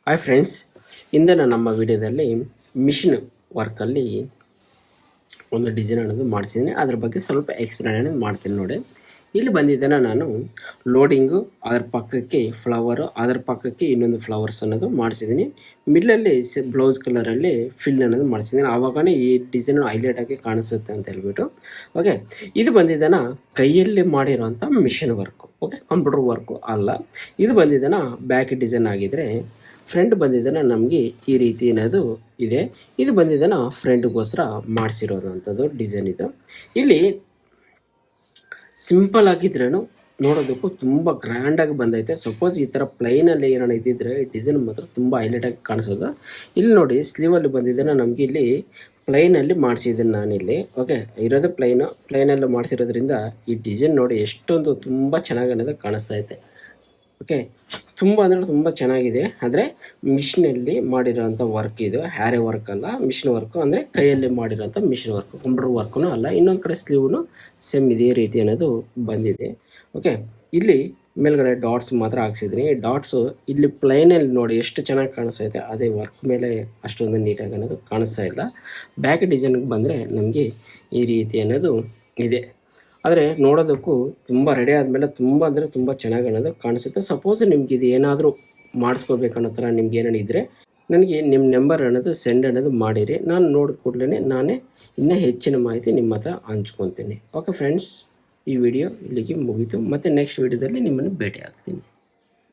Hi friends, ಇಂದಿನ ನಮ್ಮ ವಿಡಿಯೋದಲ್ಲಿ ಮಿಷಿನ್ ವರ್ಕಲ್ಲಿ ಒಂದು ಡಿಸೈನ್ ಅನ್ನೋದು ಮಾಡಿಸಿದ್ದೀನಿ. ಅದ್ರ ಬಗ್ಗೆ ಸ್ವಲ್ಪ ಎಕ್ಸ್ಪ್ಲೇನ್ ಅನ್ನೋದು ಮಾಡ್ತೀನಿ ನೋಡಿ. ಇಲ್ಲಿ ಬಂದಿದ್ದೇನೆ ನಾನು ಲೋಡಿಂಗು, ಅದರ ಪಕ್ಕಕ್ಕೆ ಫ್ಲವರು, ಅದರ ಪಕ್ಕಕ್ಕೆ ಇನ್ನೊಂದು ಫ್ಲವರ್ಸ್ ಅನ್ನೋದು ಮಾಡಿಸಿದ್ದೀನಿ. ಮಿಡ್ಲಲ್ಲಿ ಬ್ಲೌಸ್ ಕಲರಲ್ಲಿ ಫಿಲ್ ಅನ್ನೋದು ಮಾಡಿಸಿದ್ದೀನಿ. ಆವಾಗನೇ ಈ ಡಿಸೈನ್ ಹೈಲೈಟ್ ಆಗಿ ಕಾಣಿಸುತ್ತೆ ಅಂತ ಹೇಳ್ಬಿಟ್ಟು. ಓಕೆ, ಇದು ಬಂದಿದ್ದಾನ ಕೈಯಲ್ಲಿ ಮಾಡಿರೋಂಥ machine work. Okay, computer work ಅಲ್ಲ. ಇದು ಬಂದಿದ್ದಾನ ಬ್ಯಾಕ್ ಡಿಸೈನ್ ಆಗಿದ್ದರೆ, ಫ್ರಂಟ್ ಬಂದಿದ್ದಾನ ನಮಗೆ ಈ ರೀತಿ ಏನಾದರೂ ಇದೆ. ಇದು ಬಂದಿದ್ದಾನ ಫ್ರಂಟ್ಗೋಸ್ಕರ ಮಾಡಿಸಿರೋದಂಥದ್ದು ಡಿಸೈನ್. ಇದು ಇಲ್ಲಿ ಸಿಂಪಲ್ ಆಗಿದ್ರೂ ನೋಡೋದಕ್ಕೂ ತುಂಬ ಗ್ರ್ಯಾಂಡಾಗಿ ಬಂದೈತೆ. ಸಪೋಸ್ ಈ ಥರ ಪ್ಲೈನಲ್ಲಿ ಏನಾರು ಇದ್ದಿದ್ರೆ ಡಿಸೈನ್ ಮಾತ್ರ ತುಂಬ ಹೈಲೈಟಾಗಿ ಕಾಣಿಸೋದು. ಇಲ್ಲಿ ನೋಡಿ, ಸ್ಲೀವಲ್ಲಿ ಬಂದಿದ್ದಾನ ನಮಗೆ ಇಲ್ಲಿ ಪ್ಲೈನಲ್ಲಿ ಮಾಡಿಸಿದ್ದೀನಿ ನಾನಿಲ್ಲಿ. ಓಕೆ, ಇರೋದು ಪ್ಲೈನಲ್ಲಿ ಮಾಡಿಸಿರೋದ್ರಿಂದ ಈ ಡಿಸೈನ್ ನೋಡಿ ಎಷ್ಟೊಂದು ತುಂಬ ಚೆನ್ನಾಗಿ ಅನ್ನೋದು ಕಾಣಿಸ್ತಾ ಐತೆ. ಓಕೆ, ತುಂಬ ಅಂದರೆ ತುಂಬ ಚೆನ್ನಾಗಿದೆ. ಆದರೆ ಮಿಷಿನಲ್ಲಿ ಮಾಡಿರೋಂಥ ವರ್ಕ್ ಇದು, ಹ್ಯಾರೆ ವರ್ಕ್ ಅಲ್ಲ, ಮಿಷಿನ್ ವರ್ಕು. ಅಂದರೆ ಕೈಯಲ್ಲಿ ಮಾಡಿರೋಂಥ ಮಿಷಿನ್ ವರ್ಕು, ಕಂಪ್ಯೂಟರ್ ವರ್ಕು ಅಲ್ಲ. ಇನ್ನೊಂದು ಕಡೆ ಸ್ಲೀವ್ನು ಸೇಮ್ ಇದೇ ರೀತಿ ಅನ್ನೋದು ಬಂದಿದೆ. ಓಕೆ, ಇಲ್ಲಿ ಮೇಲ್ಗಡೆ ಡಾಟ್ಸ್ ಮಾತ್ರ ಹಾಕ್ಸಿದ್ದೀನಿ. ಡಾಟ್ಸು ಇಲ್ಲಿ ಪ್ಲೈನಲ್ಲಿ ನೋಡಿ ಎಷ್ಟು ಚೆನ್ನಾಗಿ ಕಾಣಿಸ್ತೈತೆ. ಅದೇ ವರ್ಕ್ ಮೇಲೆ ಅಷ್ಟೊಂದು ನೀಟಾಗಿ ಅನ್ನೋದು ಕಾಣಿಸ್ತಾ ಇಲ್ಲ. ಬ್ಯಾಕ್ ಡಿಸೈನ್ಗೆ ಬಂದರೆ ನಮಗೆ ಈ ರೀತಿ ಅನ್ನೋದು ಇದೆ. ಆದರೆ ನೋಡೋದಕ್ಕೂ ತುಂಬ ರೆಡಿ ಆದಮೇಲೆ ತುಂಬ ಅಂದರೆ ತುಂಬ ಚೆನ್ನಾಗಿ ಅನ್ನೋದು ಕಾಣಿಸುತ್ತೆ. ಸಪೋಸ್ ನಿಮ್ಗೆ ಇದು ಏನಾದರೂ ಮಾಡಿಸ್ಕೋಬೇಕನ್ನೋ ಥರ ನಿಮ್ಗೆ ಏನೇನು ಇದ್ದರೆ ನನಗೆ ನಿಮ್ಮ ನಂಬರ್ ಅನ್ನೋದು ಸೆಂಡ್ ಅನ್ನೋದು ಮಾಡಿರಿ. ನಾನು ನೋಡಿದ ಕೂಡಲೇ ನಾನೇ ಇನ್ನೂ ಹೆಚ್ಚಿನ ಮಾಹಿತಿ ನಿಮ್ಮ ಹತ್ರ ಹಂಚ್ಕೊತೀನಿ. ಓಕೆ ಫ್ರೆಂಡ್ಸ್, ಈ ವಿಡಿಯೋ ಇಲ್ಲಿಗೆ ಮುಗೀತು. ಮತ್ತು ನೆಕ್ಸ್ಟ್ ವಿಡಿಯೋದಲ್ಲಿ ನಿಮ್ಮನ್ನು ಭೇಟಿ ಆಗ್ತೀನಿ.